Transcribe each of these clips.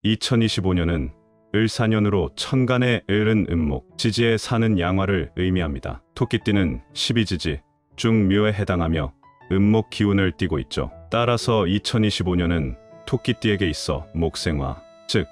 2025년은 을사년으로 천간의 을은 음목, 지지에 사는 양화를 의미합니다. 토끼띠는 12지지 중 묘에 해당하며 음목 기운을 띠고 있죠. 따라서 2025년은 토끼띠에게 있어 목생화, 즉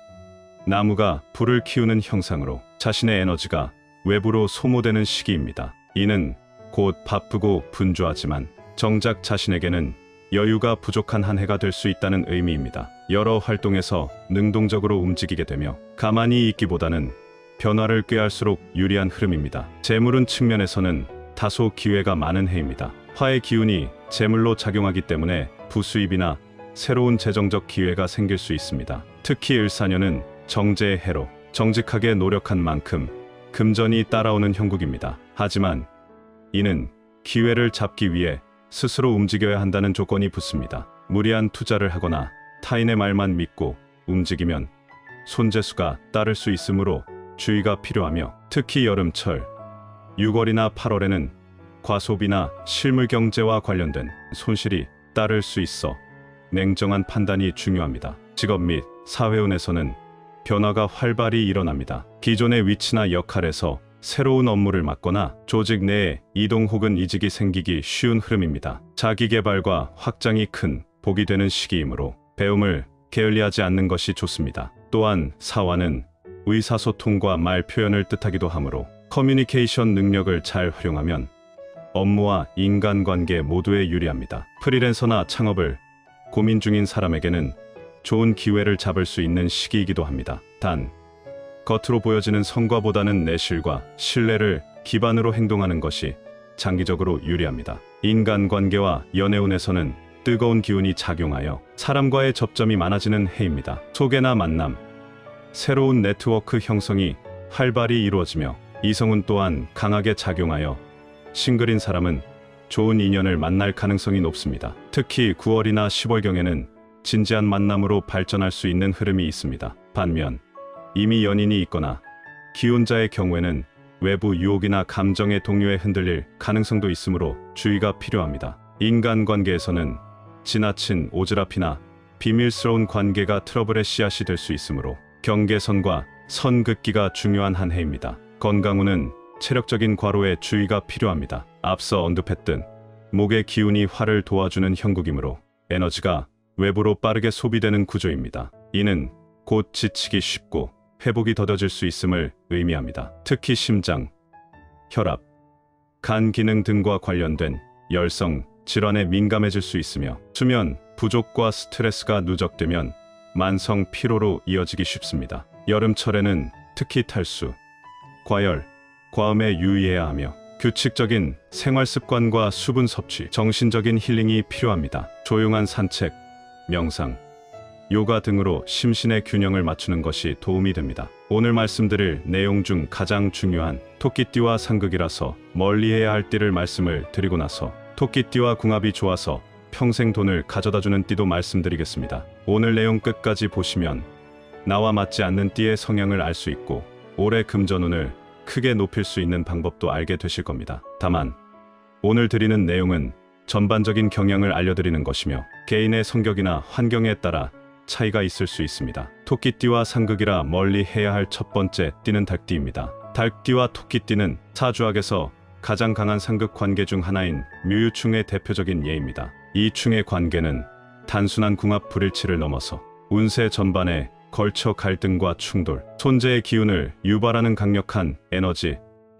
나무가 불을 키우는 형상으로 자신의 에너지가 외부로 소모되는 시기입니다. 이는 곧 바쁘고 분주하지만 정작 자신에게는 여유가 부족한 한 해가 될 수 있다는 의미입니다. 여러 활동에서 능동적으로 움직이게 되며 가만히 있기보다는 변화를 꾀할수록 유리한 흐름입니다. 재물운 측면에서는 다소 기회가 많은 해입니다. 화의 기운이 재물로 작용하기 때문에 부수입이나 새로운 재정적 기회가 생길 수 있습니다. 특히 을사년은 정제의 해로 정직하게 노력한 만큼 금전이 따라오는 형국입니다. 하지만 이는 기회를 잡기 위해 스스로 움직여야 한다는 조건이 붙습니다. 무리한 투자를 하거나 타인의 말만 믿고 움직이면 손재수가 따를 수 있으므로 주의가 필요하며, 특히 여름철 6월이나 8월에는 과소비나 실물 경제와 관련된 손실이 따를 수 있어 냉정한 판단이 중요합니다. 직업 및 사회운에서는 변화가 활발히 일어납니다. 기존의 위치나 역할에서 새로운 업무를 맡거나 조직 내에 이동 혹은 이직이 생기기 쉬운 흐름입니다. 자기개발과 확장이 큰 복이 되는 시기이므로 배움을 게을리하지 않는 것이 좋습니다. 또한 사화는 의사소통과 말 표현을 뜻하기도 하므로 커뮤니케이션 능력을 잘 활용하면 업무와 인간관계 모두에 유리합니다. 프리랜서나 창업을 고민 중인 사람에게는 좋은 기회를 잡을 수 있는 시기이기도 합니다. 단, 겉으로 보여지는 성과보다는 내실과 신뢰를 기반으로 행동하는 것이 장기적으로 유리합니다. 인간관계와 연애운에서는 뜨거운 기운이 작용하여 사람과의 접점이 많아지는 해입니다. 소개나 만남, 새로운 네트워크 형성이 활발히 이루어지며 이성운 또한 강하게 작용하여 싱글인 사람은 좋은 인연을 만날 가능성이 높습니다. 특히 9월이나 10월경에는 진지한 만남으로 발전할 수 있는 흐름이 있습니다. 반면 이미 연인이 있거나 기혼자의 경우에는 외부 유혹이나 감정의 동요에 흔들릴 가능성도 있으므로 주의가 필요합니다. 인간관계에서는 지나친 오지랖이나 비밀스러운 관계가 트러블의 씨앗이 될 수 있으므로 경계선과 선 긋기가 중요한 한 해입니다. 건강운은 체력적인 과로에 주의가 필요합니다. 앞서 언급했듯 목의 기운이 화를 도와주는 형국이므로 에너지가 외부로 빠르게 소비되는 구조입니다. 이는 곧 지치기 쉽고 회복이 더뎌질 수 있음을 의미합니다. 특히 심장, 혈압, 간 기능 등과 관련된 열성, 질환에 민감해질 수 있으며 수면 부족과 스트레스가 누적되면 만성 피로로 이어지기 쉽습니다. 여름철에는 특히 탈수, 과열, 과음에 유의해야 하며 규칙적인 생활 습관과 수분 섭취, 정신적인 힐링이 필요합니다. 조용한 산책, 명상, 요가 등으로 심신의 균형을 맞추는 것이 도움이 됩니다. 오늘 말씀드릴 내용 중 가장 중요한 토끼띠와 상극이라서 멀리해야 할 띠를 말씀을 드리고 나서 토끼띠와 궁합이 좋아서 평생 돈을 가져다주는 띠도 말씀드리겠습니다. 오늘 내용 끝까지 보시면 나와 맞지 않는 띠의 성향을 알 수 있고 올해 금전운을 크게 높일 수 있는 방법도 알게 되실 겁니다. 다만 오늘 드리는 내용은 전반적인 경향을 알려드리는 것이며 개인의 성격이나 환경에 따라 차이가 있을 수 있습니다. 토끼띠와 상극이라 멀리 해야 할 첫 번째 띠는 닭띠입니다. 닭띠와 토끼띠는 사주학에서 가장 강한 상극 관계 중 하나인 묘유충의 대표적인 예입니다. 이 충의 관계는 단순한 궁합 불일치를 넘어서 운세 전반에 걸쳐 갈등과 충돌, 손재의 기운을 유발하는 강력한 에너지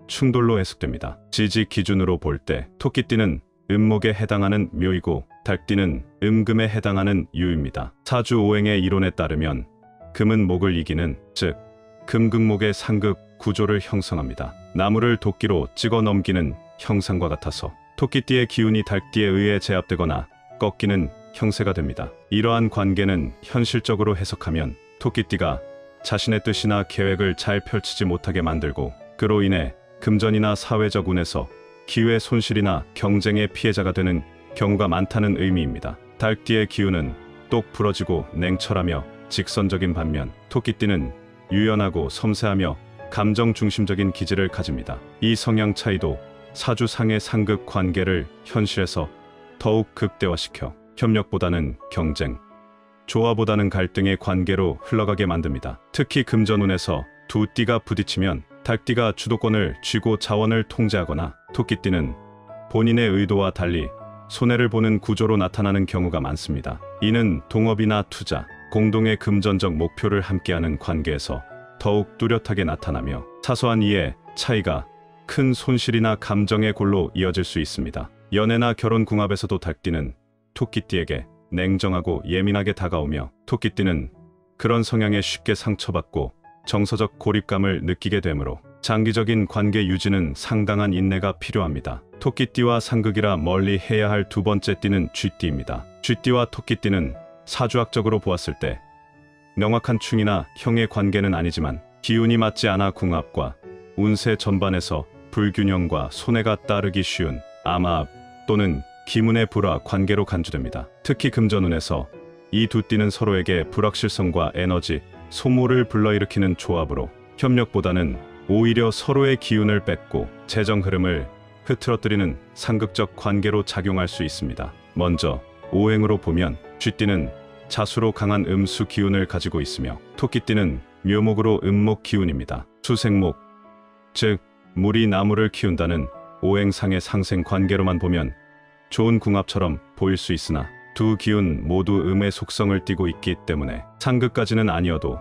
충돌로 해석됩니다. 지지 기준으로 볼 때 토끼띠는 음목에 해당하는 묘이고 닭띠는 음금에 해당하는 유입니다. 사주 오행의 이론에 따르면 금은 목을 이기는, 즉 금극목의 상극 구조를 형성합니다. 나무를 도끼로 찍어 넘기는 형상과 같아서 토끼띠의 기운이 닭띠에 의해 제압되거나 꺾이는 형세가 됩니다. 이러한 관계는 현실적으로 해석하면 토끼띠가 자신의 뜻이나 계획을 잘 펼치지 못하게 만들고 그로 인해 금전이나 사회적 운에서 기회 손실이나 경쟁의 피해자가 되는 경우가 많다는 의미입니다. 닭띠의 기운은 똑 부러지고 냉철하며 직선적인 반면 토끼띠는 유연하고 섬세하며 감정 중심적인 기질을 가집니다. 이 성향 차이도 사주상의 상극 관계를 현실에서 더욱 극대화시켜 협력보다는 경쟁, 조화보다는 갈등의 관계로 흘러가게 만듭니다. 특히 금전운에서 두 띠가 부딪히면 닭띠가 주도권을 쥐고 자원을 통제하거나 토끼띠는 본인의 의도와 달리 손해를 보는 구조로 나타나는 경우가 많습니다. 이는 동업이나 투자, 공동의 금전적 목표를 함께하는 관계에서 더욱 뚜렷하게 나타나며 사소한 이해 차이가 큰 손실이나 감정의 골로 이어질 수 있습니다. 연애나 결혼 궁합에서도 닭띠는 토끼띠에게 냉정하고 예민하게 다가오며 토끼띠는 그런 성향에 쉽게 상처받고 정서적 고립감을 느끼게 되므로 장기적인 관계 유지는 상당한 인내가 필요합니다. 토끼띠와 상극이라 멀리 해야 할 두 번째 띠는 쥐띠입니다. 쥐띠와 토끼띠는 사주학적으로 보았을 때 명확한 충이나 형의 관계는 아니지만 기운이 맞지 않아 궁합과 운세 전반에서 불균형과 손해가 따르기 쉬운 암합 또는 기문의 불화 관계로 간주됩니다. 특히 금전운에서 이 두 띠는 서로에게 불확실성과 에너지, 소모를 불러일으키는 조합으로 협력보다는 오히려 서로의 기운을 뺏고 재정 흐름을 흐트러뜨리는 상극적 관계로 작용할 수 있습니다. 먼저 오행으로 보면 쥐띠는 자수로 강한 음수 기운을 가지고 있으며 토끼띠는 묘목으로 음목 기운입니다. 수생목, 즉 물이 나무를 키운다는 오행상의 상생 관계로만 보면 좋은 궁합처럼 보일 수 있으나 두 기운 모두 음의 속성을 띠고 있기 때문에 상극까지는 아니어도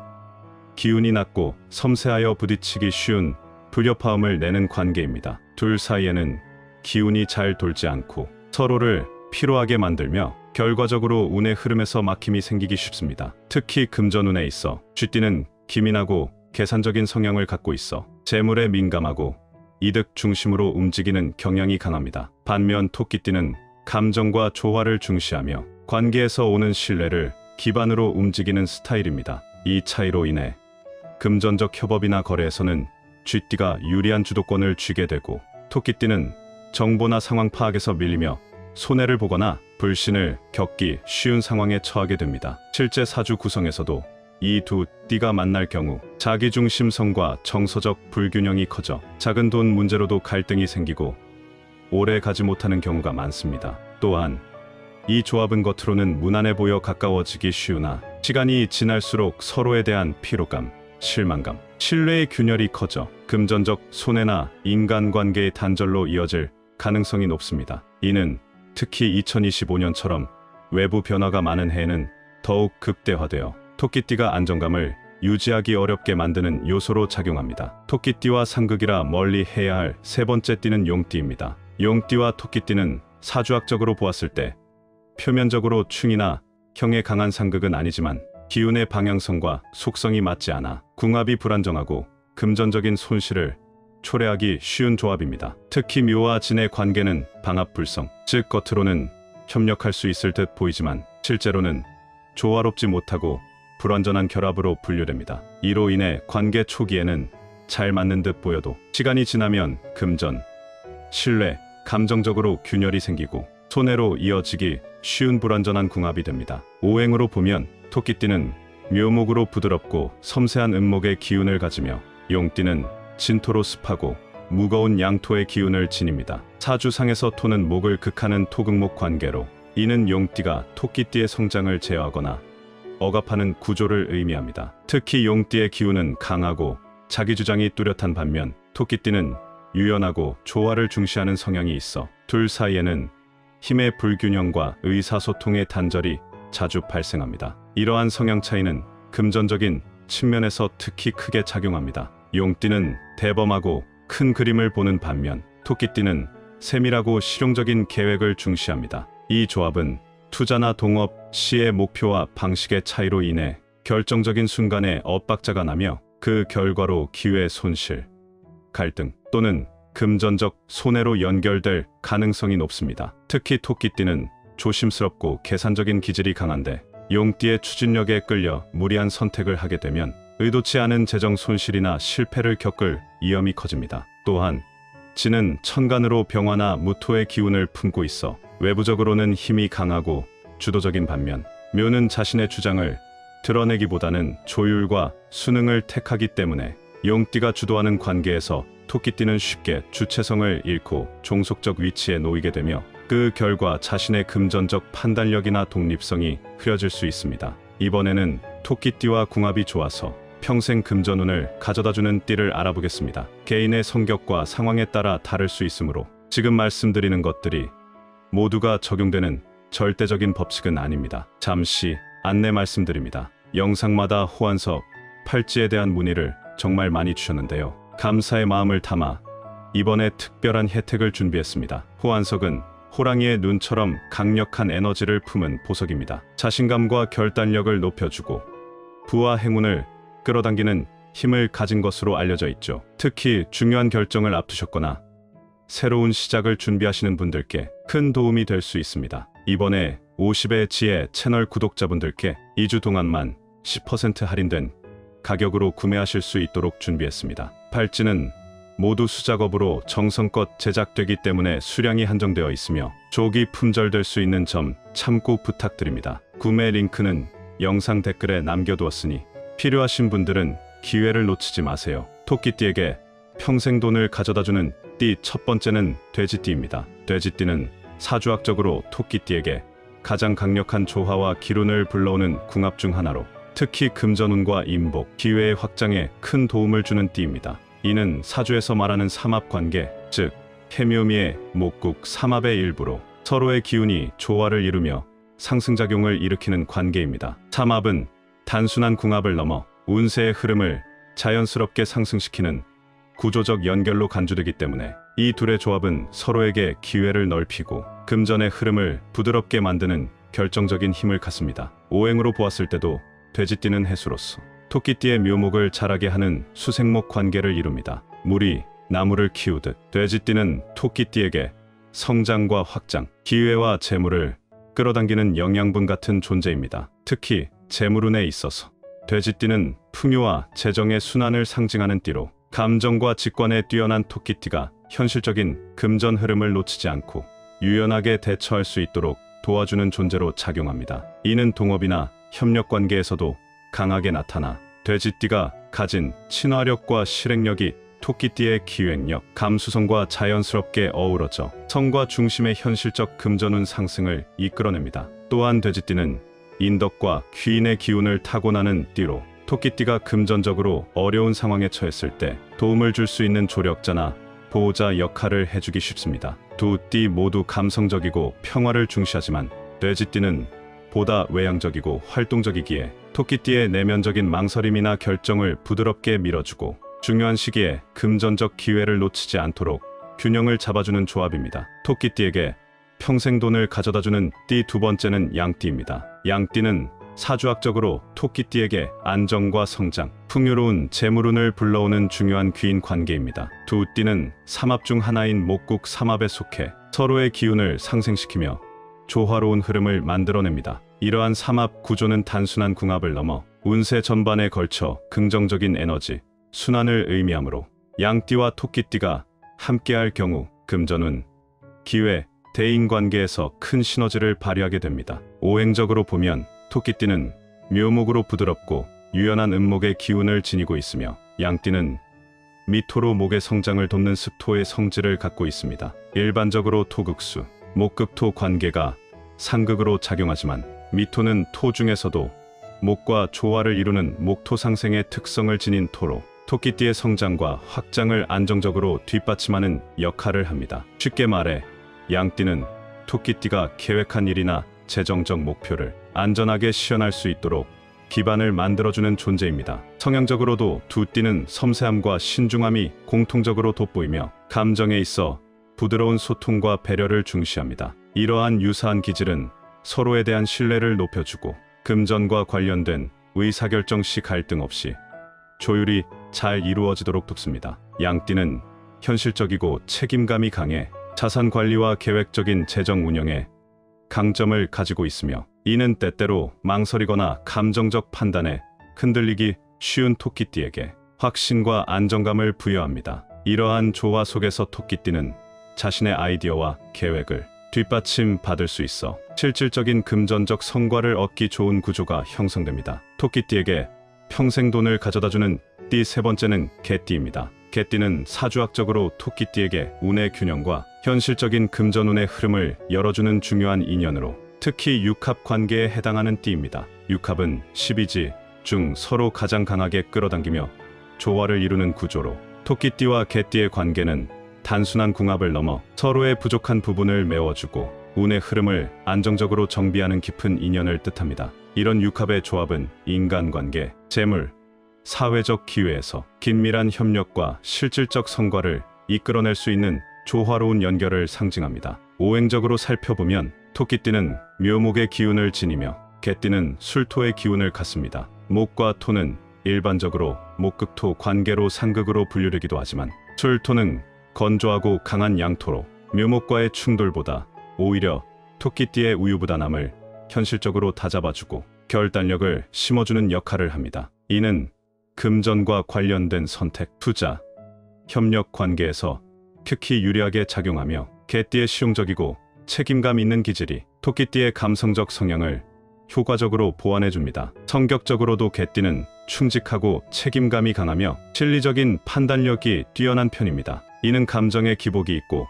기운이 낮고 섬세하여 부딪히기 쉬운 불협화음을 내는 관계입니다. 둘 사이에는 기운이 잘 돌지 않고 서로를 피로하게 만들며 결과적으로 운의 흐름에서 막힘이 생기기 쉽습니다. 특히 금전운에 있어 쥐띠는 기민하고 계산적인 성향을 갖고 있어 재물에 민감하고 이득 중심으로 움직이는 경향이 강합니다. 반면 토끼띠는 감정과 조화를 중시하며 관계에서 오는 신뢰를 기반으로 움직이는 스타일입니다. 이 차이로 인해 금전적 협업이나 거래에서는 쥐띠가 유리한 주도권을 쥐게 되고 토끼띠는 정보나 상황 파악에서 밀리며 손해를 보거나 불신을 겪기 쉬운 상황에 처하게 됩니다. 실제 사주 구성에서도 이 두 띠가 만날 경우 자기중심성과 정서적 불균형이 커져 작은 돈 문제로도 갈등이 생기고 오래 가지 못하는 경우가 많습니다. 또한 이 조합은 겉으로는 무난해 보여 가까워지기 쉬우나 시간이 지날수록 서로에 대한 피로감, 실망감, 신뢰의 균열이 커져 금전적 손해나 인간관계의 단절로 이어질 가능성이 높습니다. 이는 특히 2025년처럼 외부 변화가 많은 해에는 더욱 극대화되어 토끼띠가 안정감을 유지하기 어렵게 만드는 요소로 작용합니다. 토끼띠와 상극이라 멀리 해야 할 세 번째 띠는 용띠입니다. 용띠와 토끼띠는 사주학적으로 보았을 때 표면적으로 충이나 형의 강한 상극은 아니지만 기운의 방향성과 속성이 맞지 않아 궁합이 불안정하고 금전적인 손실을 초래하기 쉬운 조합입니다. 특히 묘와 진의 관계는 방합불성, 즉 겉으로는 협력할 수 있을 듯 보이지만 실제로는 조화롭지 못하고 불완전한 결합으로 분류됩니다. 이로 인해 관계 초기에는 잘 맞는 듯 보여도 시간이 지나면 금전, 신뢰, 감정적으로 균열이 생기고 손해로 이어지기 쉬운 불완전한 궁합이 됩니다. 오행으로 보면 토끼띠는 묘목으로 부드럽고 섬세한 음목의 기운을 가지며 용띠는 진토로 습하고 무거운 양토의 기운을 지닙니다. 사주상에서 토는 목을 극하는 토극목 관계로 이는 용띠가 토끼띠의 성장을 제어하거나 억압하는 구조를 의미합니다. 특히 용띠의 기운은 강하고 자기 주장이 뚜렷한 반면 토끼띠는 유연하고 조화를 중시하는 성향이 있어 둘 사이에는 힘의 불균형과 의사소통의 단절이 자주 발생합니다. 이러한 성향 차이는 금전적인 측면에서 특히 크게 작용합니다. 용띠는 대범하고 큰 그림을 보는 반면 토끼띠는 세밀하고 실용적인 계획을 중시합니다. 이 조합은 투자나 동업 시의 목표와 방식의 차이로 인해 결정적인 순간에 엇박자가 나며 그 결과로 기회 손실, 갈등 또는 금전적 손해로 연결될 가능성이 높습니다. 특히 토끼띠는 조심스럽고 계산적인 기질이 강한데 용띠의 추진력에 끌려 무리한 선택을 하게 되면 의도치 않은 재정 손실이나 실패를 겪을 위험이 커집니다. 또한 진은 천간으로 병화나 무토의 기운을 품고 있어 외부적으로는 힘이 강하고 주도적인 반면 묘는 자신의 주장을 드러내기보다는 조율과 순응을 택하기 때문에 용띠가 주도하는 관계에서 토끼띠는 쉽게 주체성을 잃고 종속적 위치에 놓이게 되며 그 결과 자신의 금전적 판단력이나 독립성이 흐려질 수 있습니다. 이번에는 토끼띠와 궁합이 좋아서 평생 금전운을 가져다주는 띠를 알아보겠습니다. 개인의 성격과 상황에 따라 다를 수 있으므로 지금 말씀드리는 것들이 모두가 적용되는 절대적인 법칙은 아닙니다. 잠시 안내 말씀드립니다. 영상마다 호환석, 팔찌에 대한 문의를 정말 많이 주셨는데요. 감사의 마음을 담아 이번에 특별한 혜택을 준비했습니다. 호환석은 호랑이의 눈처럼 강력한 에너지를 품은 보석입니다. 자신감과 결단력을 높여주고 부와 행운을 끌어당기는 힘을 가진 것으로 알려져 있죠. 특히 중요한 결정을 앞두셨거나 새로운 시작을 준비하시는 분들께 큰 도움이 될 수 있습니다. 이번에 50의 지혜 채널 구독자분들께 2주 동안만 10% 할인된 가격으로 구매하실 수 있도록 준비했습니다. 팔찌는 모두 수작업으로 정성껏 제작되기 때문에 수량이 한정되어 있으며 조기 품절될 수 있는 점 참고 부탁드립니다. 구매 링크는 영상 댓글에 남겨두었으니 필요하신 분들은 기회를 놓치지 마세요. 토끼띠에게 평생 돈을 가져다주는 띠 첫 번째는 돼지띠입니다. 돼지띠는 사주학적으로 토끼띠에게 가장 강력한 조화와 기운을 불러오는 궁합 중 하나로 특히 금전운과 인복, 기회의 확장에 큰 도움을 주는 띠입니다. 이는 사주에서 말하는 삼합관계, 즉 케미오미의 목국 삼합의 일부로 서로의 기운이 조화를 이루며 상승작용을 일으키는 관계입니다. 삼합은 단순한 궁합을 넘어 운세의 흐름을 자연스럽게 상승시키는 구조적 연결로 간주되기 때문에 이 둘의 조합은 서로에게 기회를 넓히고 금전의 흐름을 부드럽게 만드는 결정적인 힘을 갖습니다. 오행으로 보았을 때도 돼지띠는 해수로서 토끼띠의 묘목을 자라게 하는 수생목 관계를 이룹니다. 물이 나무를 키우듯 돼지띠는 토끼띠에게 성장과 확장, 기회와 재물을 끌어당기는 영양분 같은 존재입니다. 특히 재물운에 있어서 돼지띠는 풍요와 재정의 순환을 상징하는 띠로 감정과 직관에 뛰어난 토끼띠가 현실적인 금전 흐름을 놓치지 않고 유연하게 대처할 수 있도록 도와주는 존재로 작용합니다. 이는 동업이나 협력 관계에서도 강하게 나타나 돼지띠가 가진 친화력과 실행력이 토끼띠의 기획력, 감수성과 자연스럽게 어우러져 성과 중심의 현실적 금전운 상승을 이끌어냅니다. 또한 돼지띠는 인덕과 귀인의 기운을 타고나는 띠로 토끼띠가 금전적으로 어려운 상황에 처했을 때 도움을 줄 수 있는 조력자나 보호자 역할을 해주기 쉽습니다. 두 띠 모두 감성적이고 평화를 중시하지만 돼지띠는 보다 외향적이고 활동적이기에 토끼띠의 내면적인 망설임이나 결정을 부드럽게 밀어주고 중요한 시기에 금전적 기회를 놓치지 않도록 균형을 잡아주는 조합입니다. 토끼띠에게 평생 돈을 가져다주는 띠 두 번째는 양띠입니다. 양띠는 사주학적으로 토끼띠에게 안정과 성장, 풍요로운 재물운을 불러오는 중요한 귀인 관계입니다. 두 띠는 삼합 중 하나인 목국 삼합에 속해 서로의 기운을 상생시키며 조화로운 흐름을 만들어냅니다. 이러한 삼합 구조는 단순한 궁합을 넘어 운세 전반에 걸쳐 긍정적인 에너지, 순환을 의미하므로 양띠와 토끼띠가 함께할 경우 금전운, 기회, 대인관계에서 큰 시너지를 발휘하게 됩니다. 오행적으로 보면 토끼띠는 묘목으로 부드럽고 유연한 음목의 기운을 지니고 있으며 양띠는 미토로 목의 성장을 돕는 습토의 성질을 갖고 있습니다. 일반적으로 토극수, 목극토 관계가 상극으로 작용하지만 미토는 토 중에서도 목과 조화를 이루는 목토 상생의 특성을 지닌 토로 토끼띠의 성장과 확장을 안정적으로 뒷받침하는 역할을 합니다. 쉽게 말해 양띠는 토끼띠가 계획한 일이나 재정적 목표를 안전하게 실현할 수 있도록 기반을 만들어주는 존재입니다. 성향적으로도 두 띠는 섬세함과 신중함이 공통적으로 돋보이며 감정에 있어 부드러운 소통과 배려를 중시합니다. 이러한 유사한 기질은 서로에 대한 신뢰를 높여주고 금전과 관련된 의사결정 시 갈등 없이 조율이 잘 이루어지도록 돕습니다. 양띠는 현실적이고 책임감이 강해 자산 관리와 계획적인 재정 운영에 강점을 가지고 있으며 이는 때때로 망설이거나 감정적 판단에 흔들리기 쉬운 토끼띠에게 확신과 안정감을 부여합니다. 이러한 조화 속에서 토끼띠는 자신의 아이디어와 계획을 뒷받침받을 수 있어 실질적인 금전적 성과를 얻기 좋은 구조가 형성됩니다. 토끼띠에게 평생 돈을 가져다주는 띠 세 번째는 개띠입니다. 개띠는 사주학적으로 토끼띠에게 운의 균형과 현실적인 금전운의 흐름을 열어주는 중요한 인연으로 특히 육합 관계에 해당하는 띠입니다. 육합은 12지 중 서로 가장 강하게 끌어당기며 조화를 이루는 구조로 토끼띠와 개띠의 관계는 단순한 궁합을 넘어 서로의 부족한 부분을 메워주고 운의 흐름을 안정적으로 정비하는 깊은 인연을 뜻합니다. 이런 육합의 조합은 인간관계, 재물, 사회적 기회에서 긴밀한 협력과 실질적 성과를 이끌어낼 수 있는 조화로운 연결을 상징합니다. 오행적으로 살펴보면 토끼띠는 묘목의 기운을 지니며 개띠는 술토의 기운을 갖습니다. 목과 토는 일반적으로 목극토 관계로 상극으로 분류되기도 하지만 술토는 건조하고 강한 양토로 묘목과의 충돌보다 오히려 토끼띠의 우유부단함을 현실적으로 다잡아주고 결단력을 심어주는 역할을 합니다. 이는 금전과 관련된 선택, 투자, 협력 관계에서 특히 유리하게 작용하며 개띠의 실용적이고 책임감 있는 기질이 토끼띠의 감성적 성향을 효과적으로 보완해줍니다. 성격적으로도 개띠는 충직하고 책임감이 강하며 실리적인 판단력이 뛰어난 편입니다. 이는 감정의 기복이 있고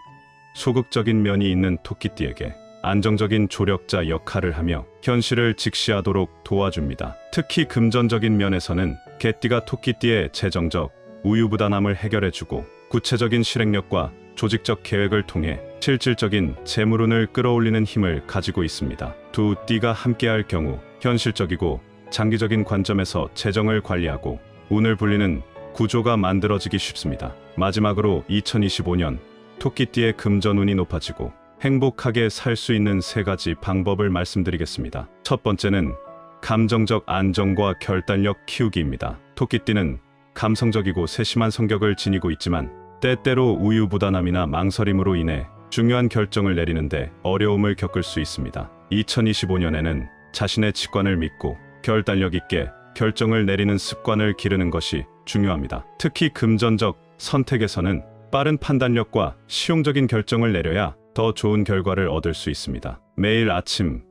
소극적인 면이 있는 토끼띠에게 안정적인 조력자 역할을 하며 현실을 직시하도록 도와줍니다. 특히 금전적인 면에서는 개띠가 토끼띠의 재정적 우유부단함을 해결해주고 구체적인 실행력과 조직적 계획을 통해 실질적인 재물운을 끌어올리는 힘을 가지고 있습니다. 두 띠가 함께할 경우 현실적이고 장기적인 관점에서 재정을 관리하고 운을 불리는 구조가 만들어지기 쉽습니다. 마지막으로 2025년 토끼띠의 금전운이 높아지고 행복하게 살 수 있는 3가지 방법을 말씀드리겠습니다. 첫 번째는 감정적 안정과 결단력 키우기입니다. 토끼띠는 감성적이고 세심한 성격을 지니고 있지만 때때로 우유부단함이나 망설임으로 인해 중요한 결정을 내리는데 어려움을 겪을 수 있습니다. 2025년에는 자신의 직관을 믿고 결단력 있게 결정을 내리는 습관을 기르는 것이 중요합니다. 특히 금전적 선택에서는 빠른 판단력과 실용적인 결정을 내려야 더 좋은 결과를 얻을 수 있습니다. 매일 아침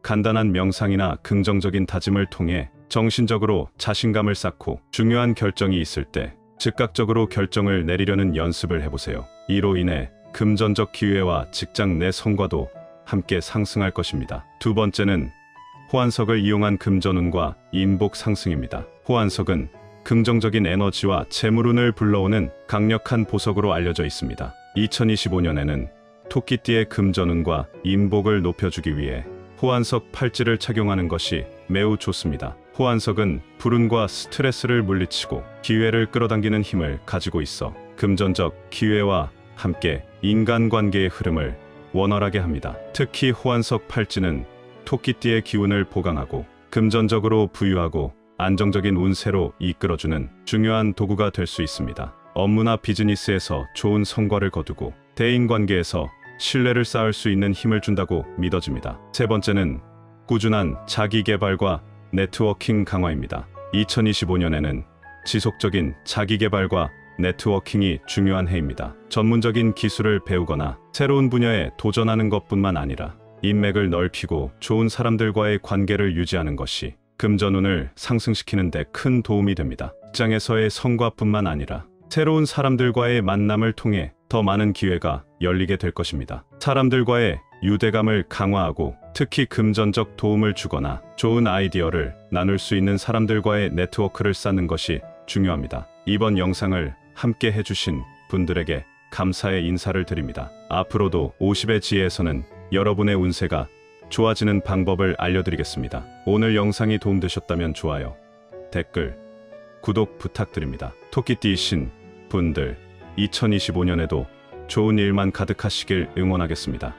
간단한 명상이나 긍정적인 다짐을 통해 정신적으로 자신감을 쌓고 중요한 결정이 있을 때 즉각적으로 결정을 내리려는 연습을 해보세요. 이로 인해 금전적 기회와 직장 내 성과도 함께 상승할 것입니다. 두 번째는 호환석을 이용한 금전운과 인복 상승입니다. 호환석은 긍정적인 에너지와 재물운을 불러오는 강력한 보석으로 알려져 있습니다. 2025년에는 토끼띠의 금전운과 인복을 높여주기 위해 호환석 팔찌를 착용하는 것이 매우 좋습니다. 호환석은 불운과 스트레스를 물리치고 기회를 끌어당기는 힘을 가지고 있어 금전적 기회와 함께 인간관계의 흐름을 원활하게 합니다. 특히 호환석 팔찌는 토끼띠의 기운을 보강하고 금전적으로 부유하고 안정적인 운세로 이끌어주는 중요한 도구가 될 수 있습니다. 업무나 비즈니스에서 좋은 성과를 거두고 대인관계에서 신뢰를 쌓을 수 있는 힘을 준다고 믿어집니다. 세 번째는 꾸준한 자기개발과 네트워킹 강화입니다. 2025년에는 지속적인 자기개발과 네트워킹이 중요한 해입니다. 전문적인 기술을 배우거나 새로운 분야에 도전하는 것뿐만 아니라 인맥을 넓히고 좋은 사람들과의 관계를 유지하는 것이 금전운을 상승시키는 데 큰 도움이 됩니다. 직장에서의 성과뿐만 아니라 새로운 사람들과의 만남을 통해 더 많은 기회가 열리게 될 것입니다. 사람들과의 유대감을 강화하고 특히 금전적 도움을 주거나 좋은 아이디어를 나눌 수 있는 사람들과의 네트워크를 쌓는 것이 중요합니다. 이번 영상을 함께 해주신 분들에게 감사의 인사를 드립니다. 앞으로도 50의 지혜에서는 여러분의 운세가 좋아지는 방법을 알려드리겠습니다. 오늘 영상이 도움되셨다면 좋아요, 댓글, 구독 부탁드립니다. 토끼띠이신 분들 2025년에도 좋은 일만 가득하시길 응원하겠습니다.